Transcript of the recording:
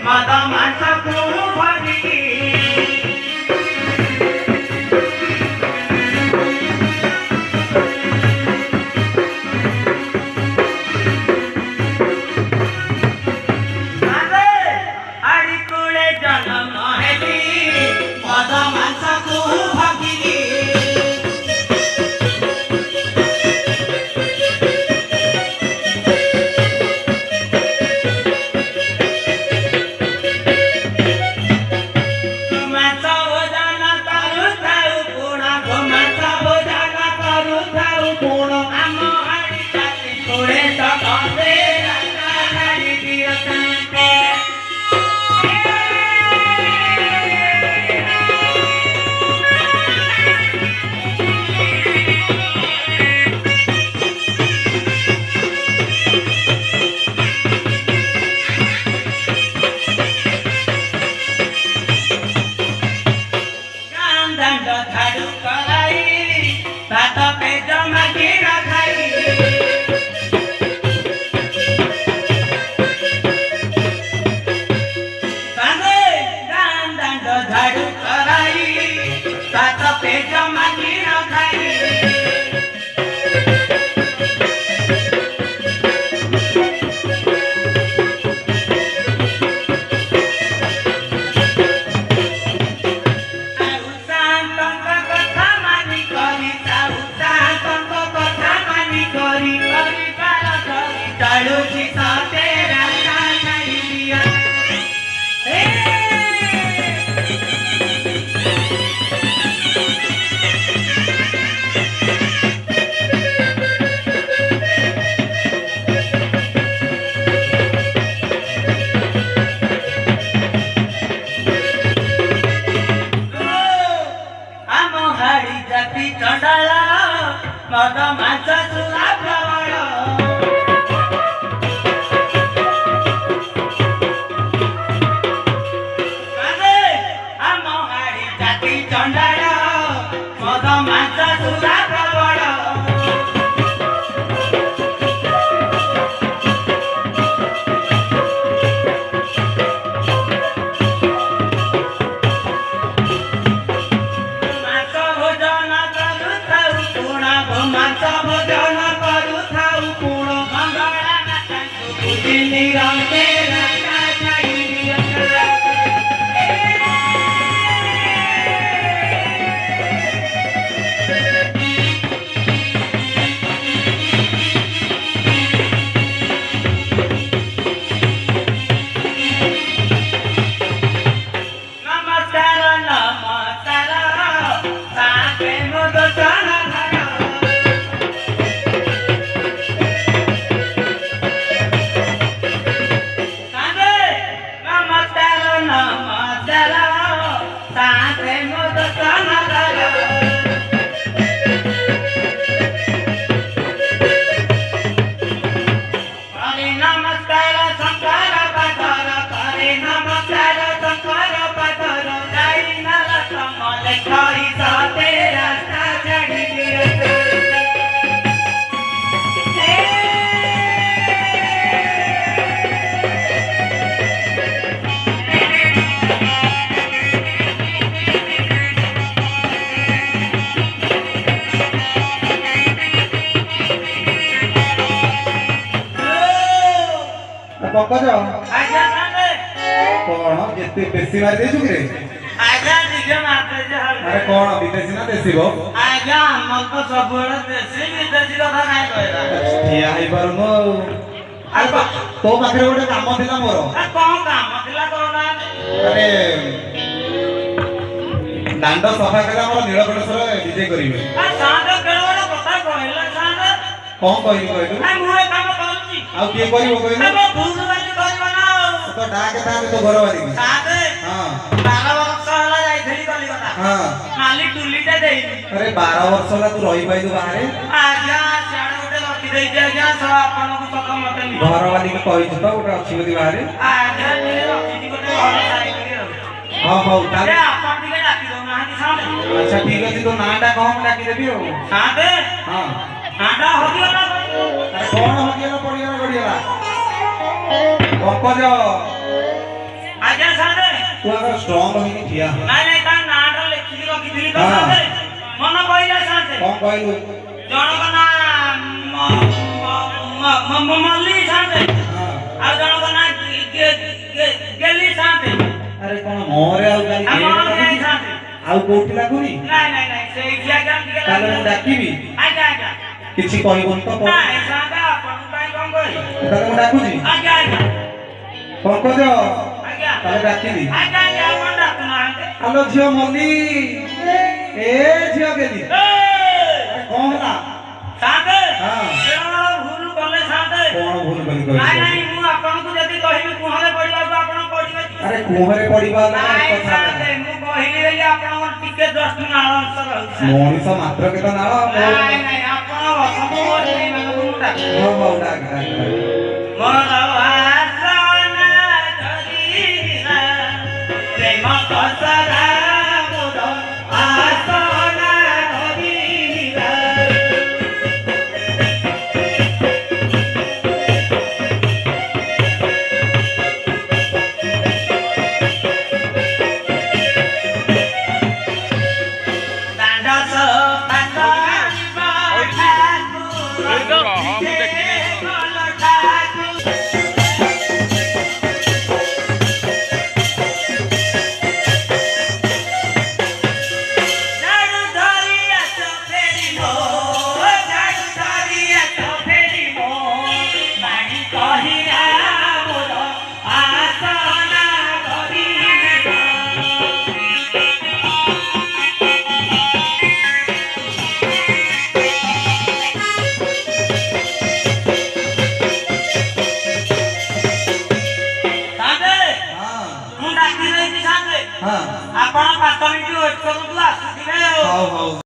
मद मांस को भगी मद मांस सुला प्रवण आम हाड़ी जाति चंडाल मद मांस सुला प्रवण पंकज कौन जेते बेसी मार देछु कि रे आजा दिजे मारते जे अरे कौन विदेशी ना देसी गो आजा हम तो सब बड़ा देसी विदेशी कथा काय कहला ठिया ही परनो अरे तो पाखरे गोटे काम थिला मोर आ कोन काम थिला कोना अरे दांड सफा करा मोर नीलकंठेश्वर विजय करिवे आ सांड केळवडा कथा कहला सांड कोन कहि कहलु आ मुए काम करछि आ के करिवो कहलु आ भूल बाजी करबो ना तो डाके थाने तो घर वाली सांड हां 12 वर्ष होला जाइथली कलिकता हां खाली टुलीटे देई अरे 12 वर्ष होला तू रही पाइलु बाहरे आजा साड गोटे लकी देई दे आजा सब आपन को सक मते नि घर वाली के कहि छ तो गोटे अछि गति बाहरे आजा ने लकी गोटे घर साइड हां हां अरे आपन दिके डाकी दो ना कि सांड अच्छा ठीक अछि तो नाटा कहम डाकी देबी हो सांड हां नाटा होदियो ना अरे कौन होदियो ना पड़ियो ना गड़िया पंकज ତୁ ଆଗ ଷ୍ଟ୍ରଙ୍ଗ ହେଇକି ଠିଆ ହ। ନାଇଁ ନାଇଁ ତା ନାଁଟା ଲେଖିକି ରଖିଥିଲି ତ ହଁ। ସାଥେ ମନ କହିଲା ସାଥେ କଣ କହିଲୁ? ଜଣକ ନାଁ ମଲ୍ଲି ସାଥେ ହଁ। ଆଉ ଜଣକ ନାଁ ଗେଲି ସାଥେ ଆରେ କଣ ମୋରେ ଆଉ କାଲି ଆଉ ମନ ନାହିଁ ସାଥେ ଆଉ କୋଉଠି ଲାଗୁନି? ନାଇଁ ନାଇଁ ନାଇଁ ସେଇଠି ଆଜ୍ଞା ଟିକେ ତାହେଲେ ମୁଁ ଡାକିବି ଆଜ୍ଞା ଆଜ୍ଞା କିଛି କହିବୁନି ତ? ନାଇଁ ସାଥେ ଆପଣଙ୍କ ପାଇଁ କଣ କହିବି ତାହେଲେ ମୁଁ ଡାକୁଛି ଆଜ୍ଞା ଆଜ୍ଞା ପଙ୍କଜ ଆଜ୍ଞା ତାହେଲେ ଡାକିଲି। ଆଜ୍ଞା ଆଜ୍ଞା ଆପଣ ଡାକୁନାହାନ୍ତି ଆଲୋ ଝିଅ ମଲ୍ଲି ଏ ଝିଅ ଗେଲି କଣ ହେଲା? ସାଥେ ହଁ। ଭୁଲ କଲେ ସାଥେ କଣ ଭୁଲ କରି ନାଇଁ କହିଲି? ନାଇଁ ମୁଁ ଆପଣଙ୍କୁ ଯଦି କହିବି କୁହରେ ପଡ଼ିବାକୁ ଆପଣ ପଡ଼ିବେ ଆରେ କୁହରେ ପଡିବା ନାଇଁ କଥା ସାଥେ ମୁଁ କହିଲି ବୋଲି ଆପଣଙ୍କର ଟିକେ ଦୃଷ୍ଟି ନାଳ ଅଂଶ ରହୁଛି ମଣିଷ ମାତ୍ର କେତେ ନାଳ ନାଇଁ ନାଇଁ ଆପଣ ବସନ୍ତୁ ମୋ ସେଇମାନଙ୍କୁ ମୁଁ ଡାକେ ହଉ ଡାକ ଡାକ ମୋର ଆସନା ଧରିଲା ପ୍ରେମ କସରା ମୋର ଆସନା ଧରିଲା ହଁ ଆପଣ 5 ମିନିଟ୍ ୱେଟ୍ କରନ୍ତୁ ଆସୁଥିବେ ଆଉ ହଉ ହଉ